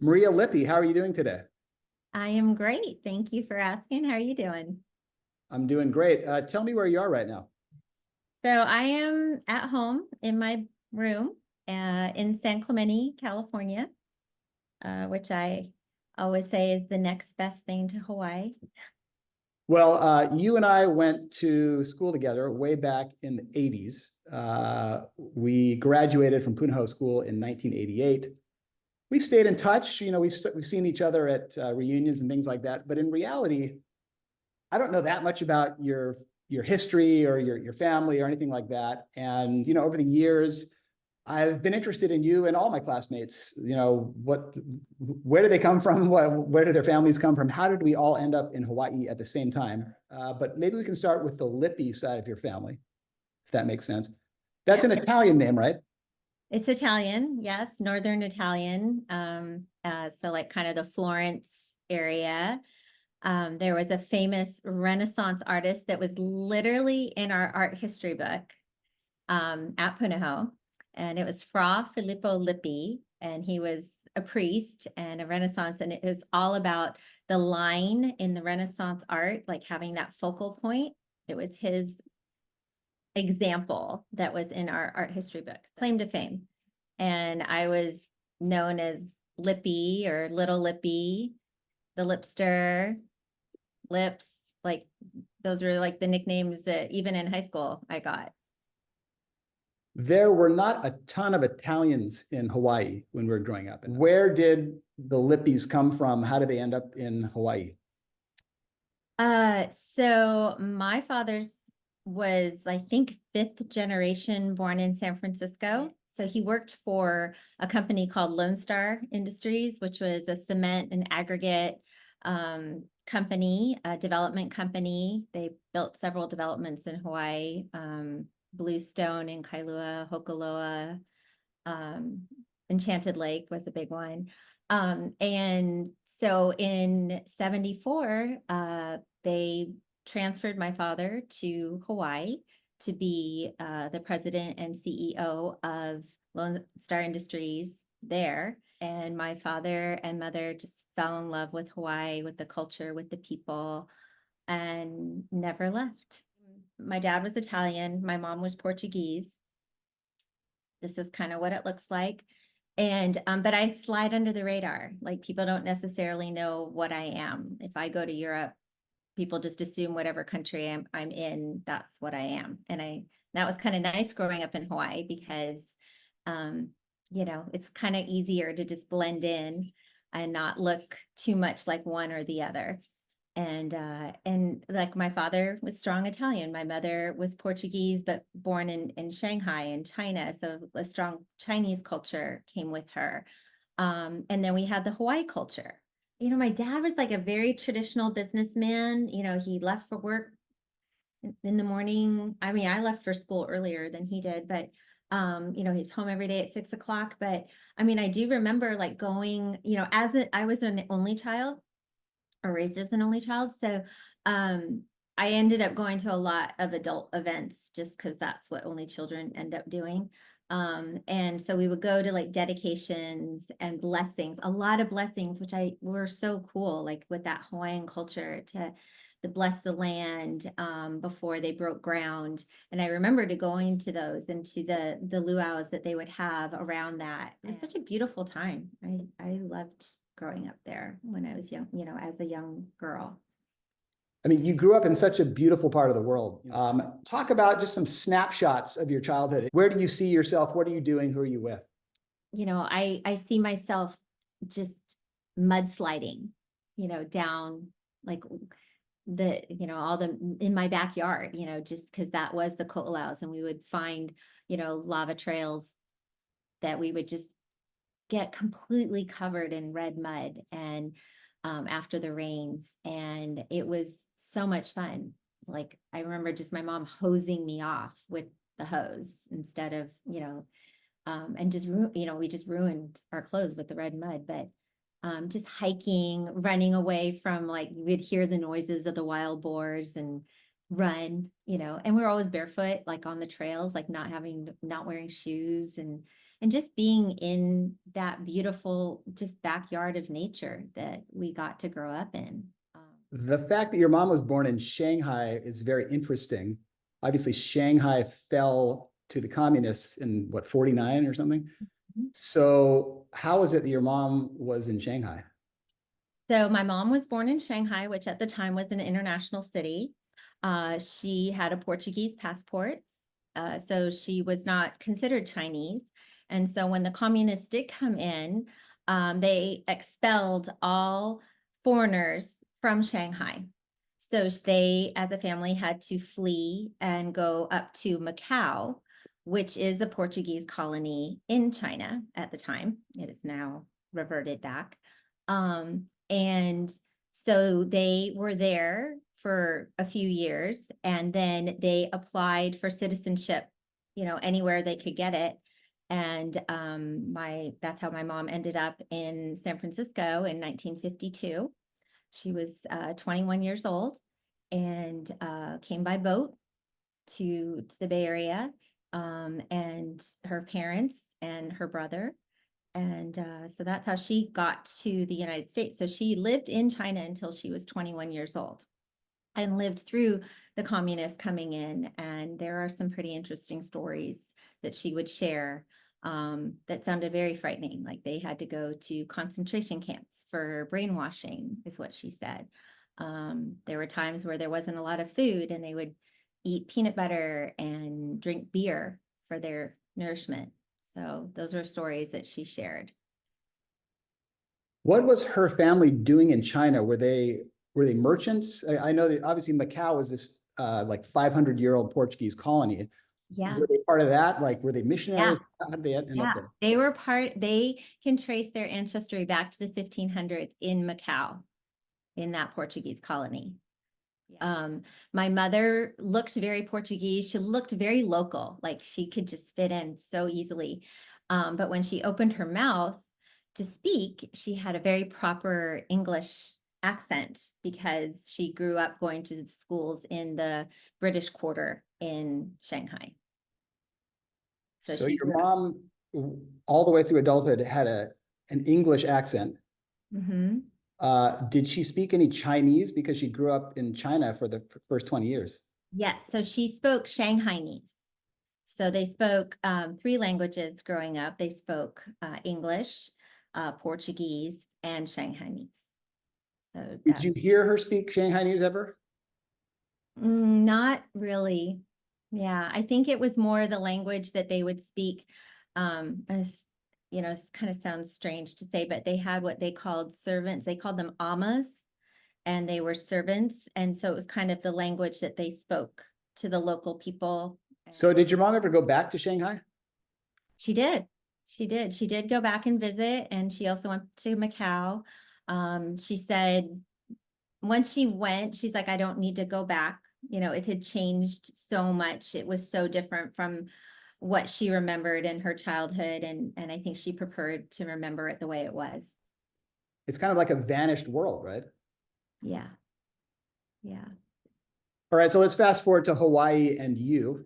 Maria Lippi, how are you doing today? I am great. Thank you for asking. How are you doing? I'm doing great. Tell me where you are right now. So I am at home in my room in San Clemente, California, which I always say is the next best thing to Hawaii. Well, you and I went to school together way back in the 80s. We graduated from Punahou School in 1988. We've stayed in touch. We've seen each other at reunions and things like that. But in reality, I don't know that much about your history or your family or anything like that. And over the years, I've been interested in you and all my classmates. Where do they come from? Where do their families come from? How did we all end up in Hawaii at the same time? But maybe we can start with the Lippi side of your family, if that makes sense. That's an Italian name, right? It's Italian, yes, Northern Italian. So like kind of the Florence area. There was a famous Renaissance artist that was literally in our art history book at Punahou. And it was Fra Filippo Lippi, and he was a priest and a Renaissance, and it was all about the line in the Renaissance art, like having that focal point. It was his example that was in our art history books, claim to fame. And I was known as Lippy or Little Lippy, the Lipster, Lips, like those were like the nicknames that even in high school I got. There were not a ton of Italians in Hawaii when we were growing up. And where did the Lippis come from? How did they end up in Hawaii? So my father's was, I think, 5th generation born in San Francisco. So he worked for a company called Lone Star Industries, which was a cement and aggregate company, a development company. They built several developments in Hawaii, Bluestone in Kailua, Hokoloa, Enchanted Lake was a big one. And so in 74, they transferred my father to Hawaii to be the president and CEO of Lone Star Industries there. And my father and mother just fell in love with Hawaii, with the culture, with the people, and never left. My dad was Italian. My mom was Portuguese. This is kind of what it looks like. And, but I slide under the radar. Like, people don't necessarily know what I am. If I go to Europe, people just assume whatever country I'm in, that's what I am. And that was kind of nice growing up in Hawaii because, it's kind of easier to just blend in and not look too much like one or the other. And like, my father was strong Italian. My mother was Portuguese, but born in Shanghai in China. So a strong Chinese culture came with her. And then we had the Hawaii culture. My dad was like a very traditional businessman. He left for work in the morning. I mean, I left for school earlier than he did, but he's home every day at 6 o'clock. But I mean, I do remember like going, I was an only child, or raised as an only child. So I ended up going to a lot of adult events just because that's what only children end up doing. And so we would go to like dedications and blessings, a lot of blessings, which were so cool, like with that Hawaiian culture to bless the land before they broke ground. And I remember going to those and to the luau's that they would have around that. It was such a beautiful time. I loved growing up there when I was young, as a young girl. I mean, you grew up in such a beautiful part of the world. Talk about just some snapshots of your childhood. Where do you see yourself? What are you doing? Who are you with? I see myself just mudsliding, down like all in my backyard, just because that was the ko'olaus, and we would find, lava trails that we would just get completely covered in red mud and after the rains, and it was so much fun. Like, I remember just my mom hosing me off with the hose instead of and just we just ruined our clothes with the red mud. But just hiking, running away from, like, we'd hear the noises of the wild boars and run, and we were always barefoot, like on the trails, like not wearing shoes. And and just being in that beautiful just backyard of nature that we got to grow up in. The fact that your mom was born in Shanghai is very interesting. Obviously, Shanghai fell to the communists in what, 49 or something? Mhm. So how is it that your mom was in Shanghai? So my mom was born in Shanghai, which at the time was an international city. She had a Portuguese passport, so she was not considered Chinese. And so when the communists did come in, they expelled all foreigners from Shanghai. So they, as a family, had to flee and go up to Macau, which is a Portuguese colony in China at the time. It is now reverted back. And so they were there for a few years, and then they applied for citizenship, anywhere they could get it. And that's how my mom ended up in San Francisco in 1952. She was 21 years old and came by boat to the Bay Area, and her parents and her brother. And so that's how she got to the United States. So she lived in China until she was 21 years old and lived through the communists coming in. And there are some pretty interesting stories that she would share that sounded very frightening. Like they had to go to concentration camps for brainwashing, is what she said. There were times where there wasn't a lot of food and they would eat peanut butter and drink beer for their nourishment. So those were stories that she shared. What was her family doing in China? Were they merchants? I know that obviously Macau was this like 500-year-old Portuguese colony. Yeah. Were they part of that? Like, were they Yeah. missionaries? How did they end up Yeah, there? they can trace their ancestry back to the 1500s in Macau, in that Portuguese colony. My mother looked very Portuguese. She looked very local, like she could just fit in so easily. But when she opened her mouth to speak, she had a very proper English accent because she grew up going to schools in the British Quarter in Shanghai. So So she your grew up. mom, all the way through adulthood, had an English accent. Mhm. Did she speak any Chinese because she grew up in China for the first 20 years? Yes, so she spoke Shanghainese. So they spoke three languages growing up. They spoke English, Portuguese, and Shanghainese. So Did you that's hear her speak Shanghainese ever? not really. Yeah, I think it was more the language that they would speak. As, it kind of sounds strange to say, but they had what they called servants. They called them amas, and they were servants. And so it was kind of the language that they spoke to the local people. So did your mom ever go back to Shanghai? She did. She did. She did go back and visit, and she also went to Macau. She said once she went, she's like, I don't need to go back. It had changed so much. It was so different from what she remembered in her childhood, and I think she preferred to remember it the way it was. It's kind of like a vanished world, right? Yeah. Yeah. All right, so let's fast forward to Hawaii and you.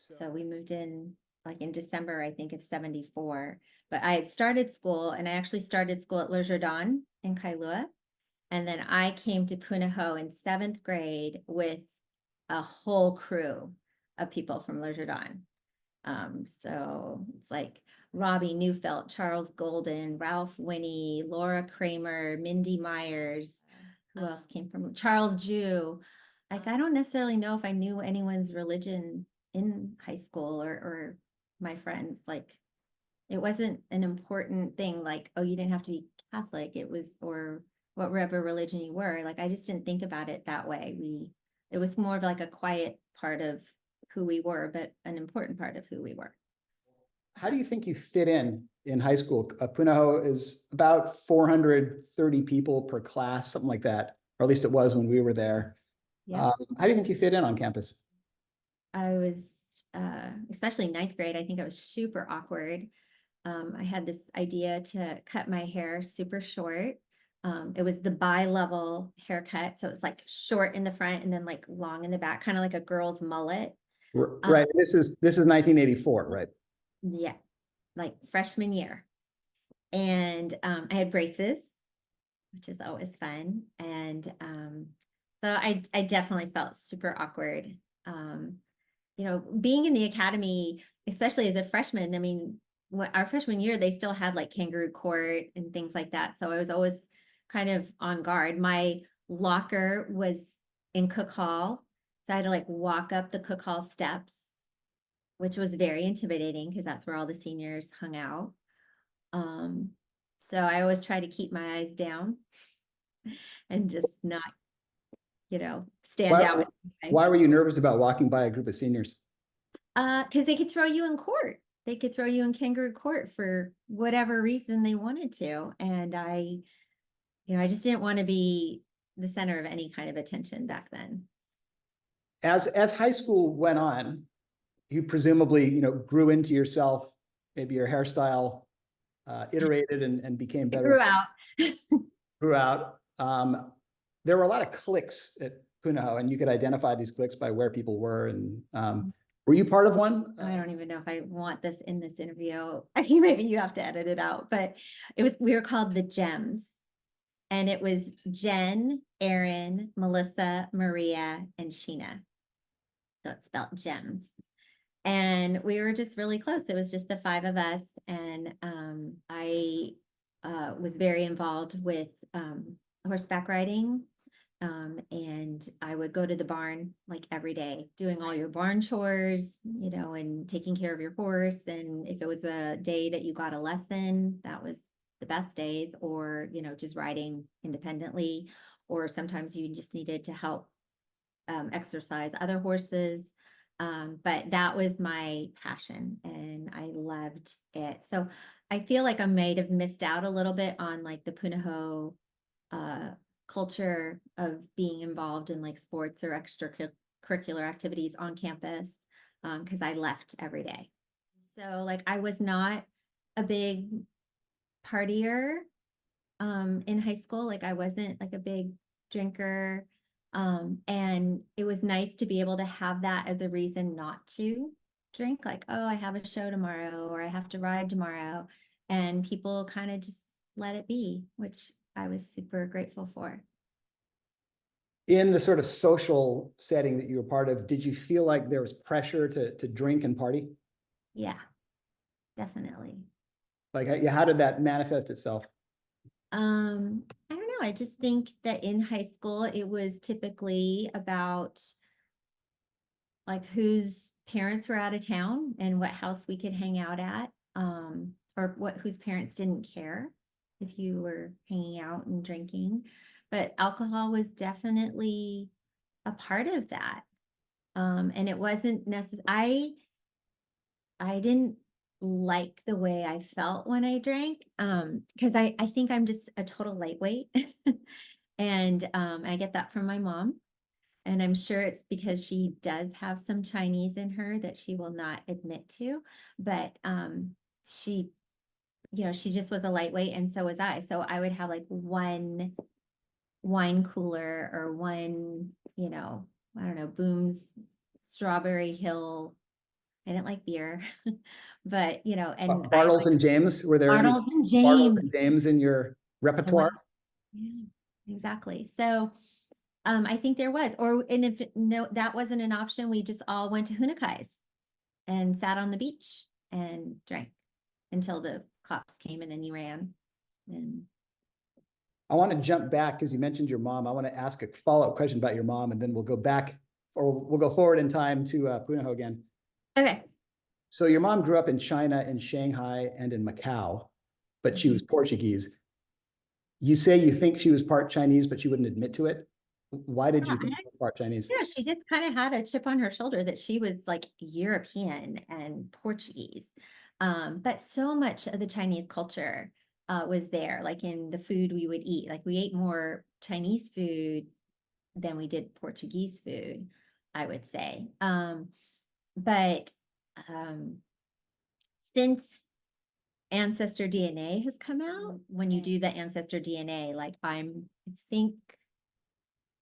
So we moved in like in December, I think, of 74. But I had started school, and I actually started school at Le Jardin in Kailua. And then I came to Punahou in 7th grade with a whole crew of people from Le Jardin. So it's like Robbie Neufeld, Charles Golden, Ralph Winnie, Laura Kramer, Mindy Myers. Who else came from Charles Jew? Like, I don't necessarily know if I knew anyone's religion in high school or my friends. Like, it wasn't an important thing. Like, oh, you didn't have to be Catholic. It was, or whatever religion you were. Like, I just didn't think about it that way. It was more of like a quiet part of who we were, but an important part of who we were. How do you think you fit in high school? Punahou is about 430 people per class, something like that, or at least it was when we were there. Yeah. How do you think you fit in on campus? I was, especially 9th grade, I think I was super awkward. I had this idea to cut my hair super short. It was the bi-level haircut. So it's like short in the front and then like long in the back, kind of like a girl's mullet. Right. This is 1984, right? Yeah. like freshman year. And I had braces, which is always fun. And so I definitely felt super awkward. You know, being in the academy, especially as a freshman, I mean, our freshman year, they still had like kangaroo court and things like that. So I was always kind of on guard. My locker was in cook hall. So I had to like walk up the cook hall steps, which was very intimidating because that's where all the seniors hung out. So I always try to keep my eyes down and just not, you know, stand Why, out. why were you nervous about walking by a group of seniors? Because they could throw you in court. They could throw you in kangaroo court for whatever reason they wanted to. And I just didn't want to be the center of any kind of attention back then. As high school went on, you presumably, grew into yourself, maybe your hairstyle iterated and became It better. grew out. Grew out. There were a lot of cliques at Punahou, and you could identify these cliques by where people were. And were you part of one? I don't even know if I want this in this interview. I think maybe you have to edit it out, but we were called the Gems. And it was Jen, Erin, Melissa, Maria, and Sheena. So it's spelled Gems. And we were just really close. It was just the 5 of us. And I was very involved with horseback riding. And I would go to the barn like every day, doing all your barn chores, and taking care of your horse. And if it was a day that you got a lesson, that was the best days, or, just riding independently, or sometimes you just needed to help exercise other horses. But that was my passion and I loved it. So I feel like I might have missed out a little bit on like the Punahou culture of being involved in like sports or extracurricular activities on campus, because I left every day. So like I was not a big partier in high school. Like I wasn't like a big drinker. And it was nice to be able to have that as a reason not to drink. Like, oh, I have a show tomorrow or I have to ride tomorrow. And people kind of just let it be, which I was super grateful for. In the sort of social setting that you were part of, did you feel like there was pressure to drink and party? Yeah, definitely. Like, how did that manifest itself? I don't know. I just think that in high school, it was typically about like whose parents were out of town and what house we could hang out at, or whose parents didn't care if you were hanging out and drinking. But alcohol was definitely a part of that. And it wasn't necessary. I didn't like the way I felt when I drank, because I think I'm just a total lightweight. And I get that from my mom. And I'm sure it's because she does have some Chinese in her that she will not admit to. But she, she just was a lightweight, and so was I. So I would have like one wine cooler or one, I don't know, Boone's Strawberry Hill. I didn't like beer, but and Bartles and James, were there any Bartles and Bartles James. and James in your repertoire? Yeah, exactly. So I think there was, and if no, that wasn't an option, we just all went to Hunakai's and sat on the beach and drank until the cops came and then you ran. And I want to jump back because you mentioned your mom. I want to ask a follow-up question about your mom, and then we'll go back, or we'll go forward in time to Punahou again. okay. So your mom grew up in China, in Shanghai, and in Macau, but she was Portuguese. You say you think she was part Chinese, but she wouldn't admit to it. Why did you think she was part Chinese? Yeah, she just kind of had a chip on her shoulder that she was like European and Portuguese. But so much of the Chinese culture was there, like in the food we would eat. Like we ate more Chinese food than we did Portuguese food, I would say. But since Ancestor DNA has come out, when you do the Ancestor DNA, like I think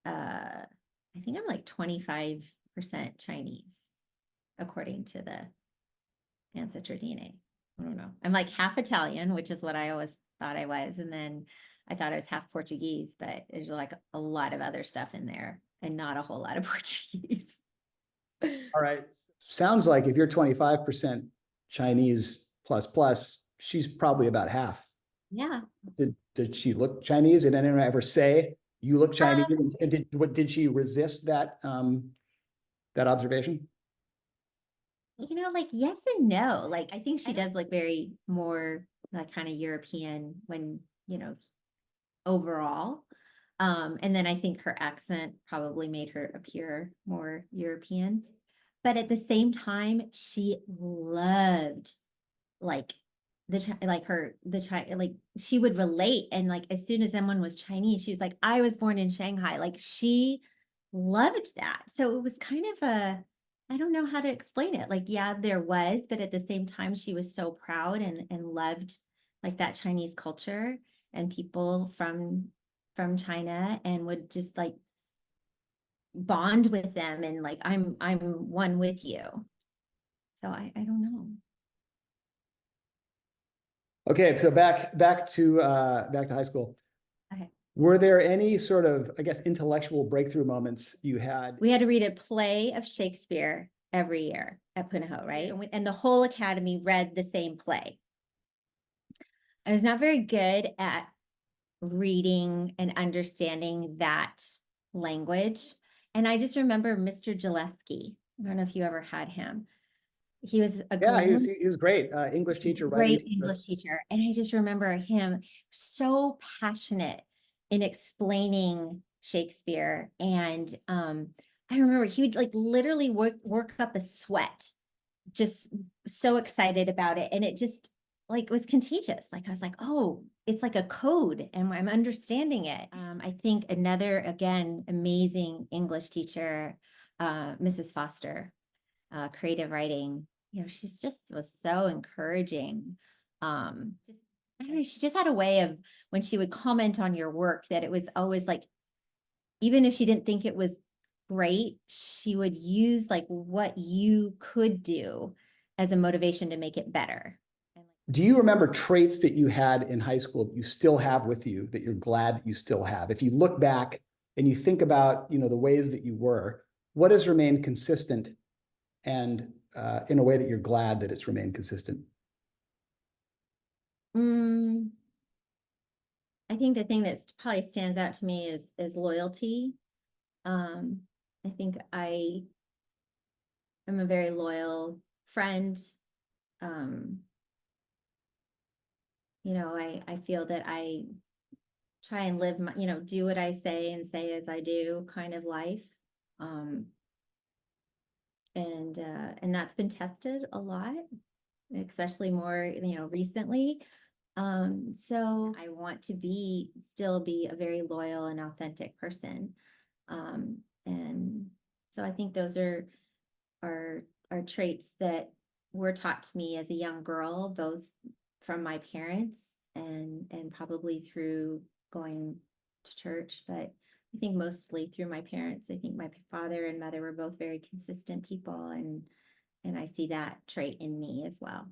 I'm like 25% Chinese, according to the Ancestor DNA. I don't know. I'm like half Italian, which is what I always thought I was. And then I thought I was half Portuguese, but there's like a lot of other stuff in there and not a whole lot of Portuguese. All right. Sounds like if you're 25% Chinese plus plus, she's probably about half. Yeah. Did she look Chinese? Did anyone ever say you look Chinese? Um, And did she resist that that observation? like yes and no. Like I think she does look very more like kind of European when, overall. And then I think her accent probably made her appear more European. But at the same time, she loved like like she would relate, and like as soon as someone was Chinese, she was like, I was born in Shanghai. Like she loved that. So it was kind of I don't know how to explain it. Like, yeah, there was, but at the same time, she was so proud and loved like that Chinese culture and people from China, and would just like bond with them, and like I'm one with you. So I don't know. Okay, so back to high school. Okay. Were there any sort of, I guess, intellectual breakthrough moments you had? We had to read a play of Shakespeare every year at Punahou, right? And the whole academy read the same play. I was not very good at reading and understanding that language. And I just remember Mr. Gillespie. I don't know if you ever had him. He was a Yeah, great, he was great. English teacher, writing great teacher. English teacher. And I just remember him so passionate in explaining Shakespeare. And I remember he would like literally work up a sweat, just so excited about it. And it just like was contagious. Like I was like, oh, it's like a code and I'm understanding it. I think another, again, amazing English teacher, Mrs. Foster, creative writing, she's just was so encouraging. Just, I don't know, she just had a way of when she would comment on your work that it was always like, even if she didn't think it was great, she would use like what you could do as a motivation to make it better. Do you remember traits that you had in high school that you still have with you that you're glad that you still have? If you look back and you think about, the ways that you were, what has remained consistent and in a way that you're glad that it's remained consistent? Mm, I think the thing that probably stands out to me is loyalty. Um, I think I am a very loyal friend. Um, I feel that I try and live my, do what I say and say as I do kind of life. Um, and that's been tested a lot, especially more, recently. So I want to still be a very loyal and authentic person. And so I think those are traits that were taught to me as a young girl, both from my parents and probably through going to church, but I think mostly through my parents. I think my father and mother were both very consistent people, and I see that trait in me as well.